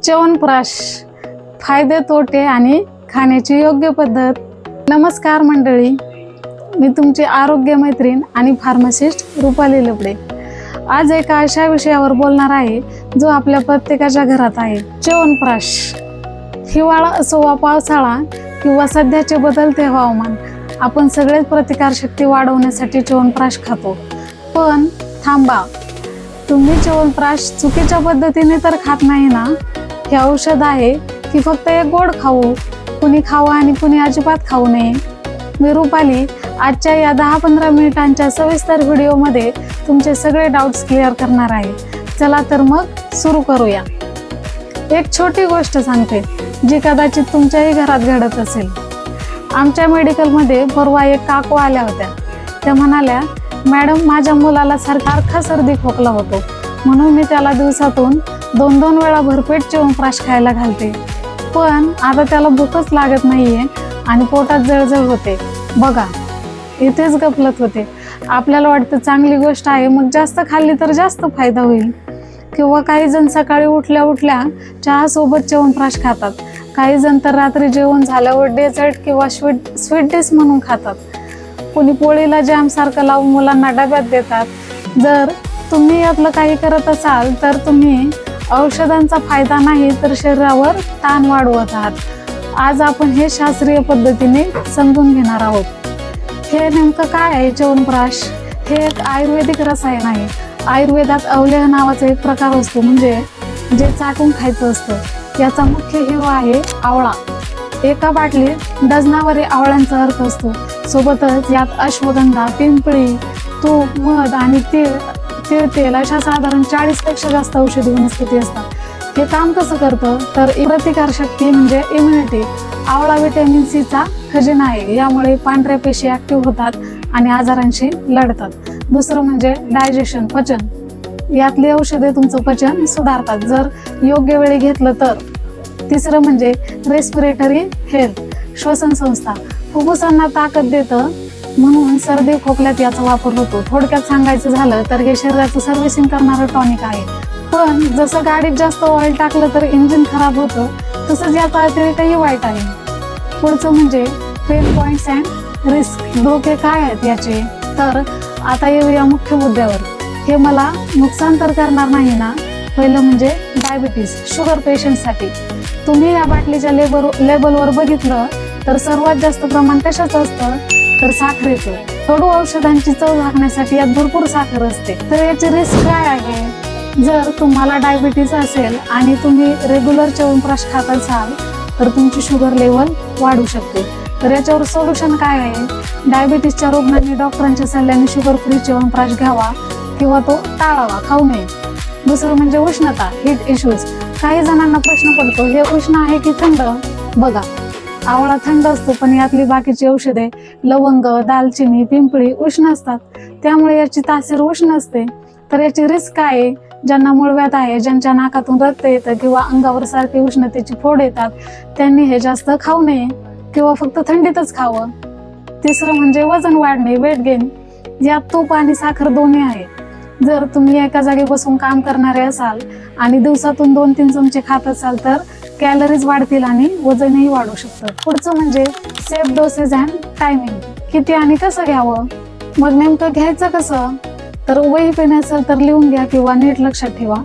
च्यवनप्राश, फायदे तोटे आणि खाण्याची योग्य पद्धत. नमस्कार मंडळी, मी तुमची आरोग्य मैत्रीण आणि फार्मासिस्ट रुपाली लबडे. आज एका अशा विषयावर बोलणार आहे जो आपल्या प्रत्येकाच्या घरात आहे. च्यवनप्राश. हिवाळा असो वा पावसाळा किंवा सध्याचे बदलते हवामान, आपण सगळेच प्रतिकारशक्ती वाढवण्यासाठी च्यवनप्राश खातो. पण थांबा, तुम्ही च्यवनप्राश चुकीच्या पद्धतीने तर खात नाही ना? हे औषध आहे की फक्त एक गोड खाऊ? कुणी खावं आणि कुणी अजिबात खाऊ नये. मी रुपाली आजच्या या 10-15 मिनिटांच्या सविस्तर व्हिडिओमध्ये तुमचे सगळे डाऊट्स क्लिअर करणार आहे. चला तर मग सुरू करूया. एक छोटी गोष्ट सांगते जी कदाचित तुमच्याही घरात घडत असेल. आमच्या मेडिकलमध्ये परवा एक काकू आल्या होत्या. त्या म्हणाल्या, मॅडम, माझ्या मुलाला सारखा सर्दी खोकला होतो, म्हणून मी त्याला दिवसातून 2-2 वेळा भरपेट च्यवनप्राश खायला घालते, पण आता त्याला भूकच लागत नाहीये आणि पोटात जळजळ होते. बघा, इथेच गफलत होते. आपल्याला वाटतं चांगली गोष्ट आहे, मग जास्त खाल्ली तर जास्त फायदा होईल. किंवा काही जण सकाळी उठल्या उठल्या चहा सोबत च्यवनप्राश खातात. काही जण तर रात्री जेवण झाल्यावर डेझर्ट किंवा स्वीट डिश म्हणून खातात. कोणी पोळीला जॅम सारखं लावून मुलांना डब्यात देतात. जर तुम्ही यातलं काही करत असाल तर तुम्ही औषधांचा फायदा नाही तर शरीरावर ताण वाढवत आहात. आज आपण हे शास्त्रीय पद्धतीने समजून घेणार आहोत. हे नेमकं काय आहे च्यवनप्राश? हे एक आयुर्वेदिक रसायन आहे. आयुर्वेदात अवलेह नावाचा एक प्रकार असतो, म्हणजे जे चाटून खायचं असतं. याचा मुख्य हिरो आहे आवळा. एका बाटलीत डझनावरी आवळ्यांचा अर्क असतो. सोबतच यात अश्वगंधा, पिंपळी, तूप, मध आणि तेल अशा साधारण 40 पेक्षा जास्त औषधी वनस्पती असतात. हे काम कसं करतं तर प्रतिकारशक्ती म्हणजे इम्युनिटी. आवळा व्हिटॅमिन सी चा खजिना आहे. यामुळे पांढऱ्या पेशी ऍक्टिव्ह होतात आणि आजारांशी लढतात. दुसरं म्हणजे डायजेशन, पचन. यातली औषधे तुमचं पचन सुधारतात जर योग्य वेळी घेतलं तर. तिसरं म्हणजे रेस्पिरेटरी हेल्थ, श्वसन संस्था. फुफ्फुसांना ताकद देतं, म्हणून सर्दी खोकल्यात याचा वापर होतो. थोडक्यात सांगायचं झालं तर हे शरीराचं सर्व्हिसिंग करणारं टॉनिक आहे. पण जसं गाडीत जास्त ऑइल टाकलं तर इंजिन खराब होतं, तसंच याचा अतिरेकही वाईट आहे. पुढचं म्हणजे पेन पॉइंट्स अँड रिस्क. धोके काय आहेत याचे? तर आता येऊया मुख्य मुद्द्यावर. हे मला नुकसान तर करणार नाही ना? पहिलं म्हणजे डायबिटीस, शुगर पेशंटसाठी. तुम्ही या बाटलीच्या लेबलवर बघितलं तर सर्वात जास्त प्रमाण कशाचं असतं तर साखरेचं. कडू औषधांची चव झाकण्यासाठी यात भरपूर साखर असते. तर याची रिस्क काय आहे? जर तुम्हाला डायबिटीस असेल आणि तुम्ही रेग्युलर च्यवनप्राश खात असाल तर तुमची शुगर लेवल वाढू शकते. तर याच्यावर सोल्युशन काय आहे? डायबिटीसच्या रुग्णांनी डॉक्टरांच्या सल्ल्याने शुगर फ्री च्यवनप्राश घ्यावा किंवा तो टाळावा, खाऊ नये. दुसरं म्हणजे उष्णता, हीट इश्यूज. काही जणांना प्रश्न पडतो, हे उष्ण आहे की थंड? बघा, आवळा थंड असतो, पण यातली बाकीची औषधे लवंग, दालचिनी, पिंपळी उष्ण असतात. त्यामुळे याची तासीर उष्ण असते. तर याची रिस्क काय आहे? ज्यांना मूळव्याध आहे, ज्यांच्या नाकातून रक्त येतं किंवा अंगावर सारखी उष्णतेची फोड येतात, त्यांनी हे जास्त खाऊ नये किंवा फक्त थंडीतच खावं. तिसरं म्हणजे वजन वाढणे, वेट गेन. यात तूप आणि साखर दोन्ही आहे. जर तुम्ही एका जागी बसून काम करणारे असाल आणि दिवसातून 2-3 चमचे खात असाल तर कॅलरीज वाढतील आणि वजनही वाढू शकतं. पुढचं म्हणजे सेफ डोसेज अँड टायमिंग. किती आणि कसं घ्यावं? मग नेमकं घ्यायचं कसं? तर वही पेन असेल तर लिहून घ्या किंवा नीट लक्षात ठेवा.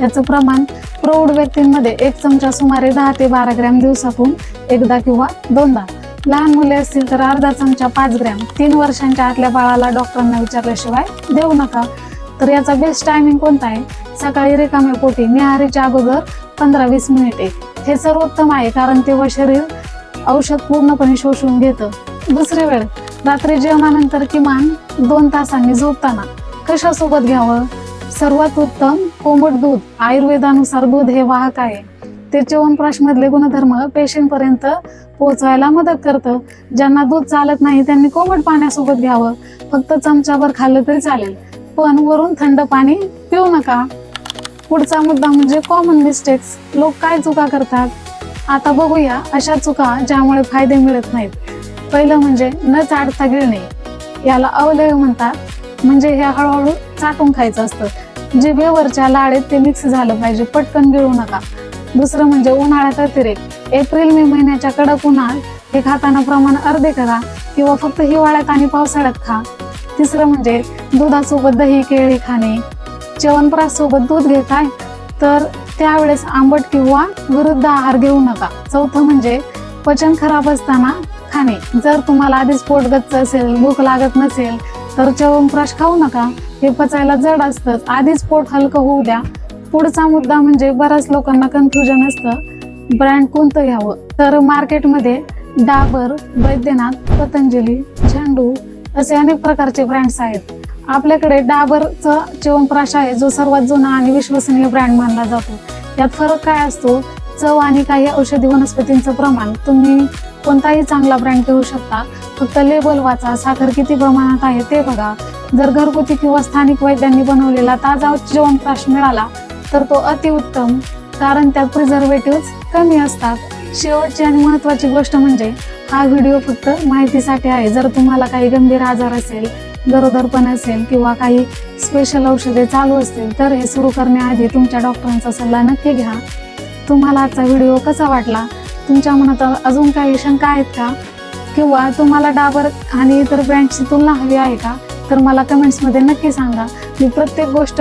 याचं प्रमाण प्रौढ व्यक्तींमध्ये 1 चमचा सुमारे 10 ते 12 ग्रॅम दिवसातून एकदा किंवा 2दा. लहान मुले असतील तर अर्धा चमचा 5 ग्रॅम. 3 वर्षांच्या आतल्या बाळाला डॉक्टरांना विचारल्याशिवाय देऊ नका. तर याचा बेस्ट टायमिंग कोणता आहे? सकाळी रिकाम्या पोटी न्याहारीच्या अगोदर 15-20 मिनिटे. हे सर्वोत्तम आहे, कारण तेव्हा शरीर औषध पूर्णपणे शोषून घेतं. दुसरी वेळ रात्री जेवणानंतर किमान 2 तासांनी झोपताना. कशासोबत घ्यावं? सर्वात उत्तम कोमट दूध. आयुर्वेदानुसार दूध हे वाहक आहे. ते च्यवनप्राश मधले गुणधर्म पेशंट पर्यंत पोहोचवायला मदत करतं. ज्यांना दूध चालत नाही त्यांनी कोमट पाण्यासोबत घ्यावं. फक्त चमचाभर खाल्लं तरी चालेल, पण वरून थंड पाणी पिऊ नका. पुढचा मुद्दा म्हणजे कॉमन मिस्टेक्स. लोक काय चुका करतात? आता बघूया अशा चुका ज्यामुळे फायदे मिळत नाहीत. पहिलं म्हणजे न चाटता गिळणे. याला अवलेह म्हणतात. म्हणजे हे हळूहळू चाटून खायचं असतं. जिभेवरच्या लाळेत ते मिक्स झालं पाहिजे, पटकन गिळू नका. दुसरं म्हणजे उन्हाळ्यात अतिरेक। एप्रिल मे महिन्याच्या कडक उन्हाळ्यात हे खाताना प्रमाण अर्धे करा किंवा फक्त हिवाळ्यात आणि पावसाळ्यात खा। तिसरं म्हणजे दुधासोबत दही केळी खाणे। च्यवनप्राश सोबत दूध घेताय तर त्यावेळेस आंबट किंवा विरुद्ध आहार घेऊ नका। चौथं म्हणजे पचन खराब असताना खाणे। जर तुम्हाला आधीच पोट गच्च असेल, भूक लागत नसेल तर च्यवनप्राश खाऊ नका, हे पचायला जड असतं, आधीच पोट हलकं होऊ द्या। पुढचा मुद्दा म्हणजे बऱ्याच लोकांना कन्फ्युजन असतं ब्रँड कोणतं घ्यावं। तर मार्केटमध्ये डाबर, बैद्यनाथ, पतंजली, झंडू असे अनेक प्रकारचे ब्रँड्स आहेत। आपल्याकडे डाबरचा च्यवनप्राश आहे जो सर्वात जुना आणि विश्वसनीय ब्रँड मानला जातो। यात फरक काय असतो? चव आणि काही औषधी वनस्पतींचं प्रमाण। तुम्ही कोणताही चांगला ब्रँड घेऊ शकता, फक्त लेबल वाचा, साखर किती प्रमाणात आहे ते बघा। जर घरगुती किंवा स्थानिक वैद्यांनी बनवलेला ताजा च्यवनप्राश मिळाला तर तो अतिउत्तम, कारण त्यात प्रिझर्वेटिव्ह कमी असतात। शेवटची आणि महत्त्वाची गोष्ट म्हणजे हा व्हिडिओ फक्त माहितीसाठी आहे। जर तुम्हाला काही गंभीर आजार असेल, गरोदरपण असेल किंवा काही स्पेशल औषधे चालू असतील तर हे सुरू करण्याआधी तुमच्या डॉक्टरांचा सल्ला नक्की घ्या। तुम्हाला आजचा व्हिडिओ कसा वाटला? तुमच्या मनात अजून काही शंका आहेत का? किंवा तुम्हाला डाबर आणि इतर ब्रँडची तुलना हवी आहे का? तर मला कमेंट्समध्ये नक्की सांगा। मी प्रत्येक गोष्ट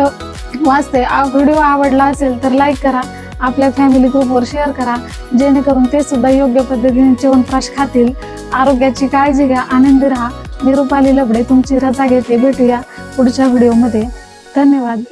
वाचते। व्हिडिओ आवडला असेल तर लाईक करा, आपल्या फॅमिली ग्रुपवर शेअर करा, जेणेकरून ते सुद्धा योग्य पद्धतीने च्यवनप्राश खातील। आरोग्याची काळजी घ्या, आनंदी राहा। मी रुपाली लबडे तुमची रजा घेते। भेटूया पुढच्या व्हिडिओमध्ये। धन्यवाद।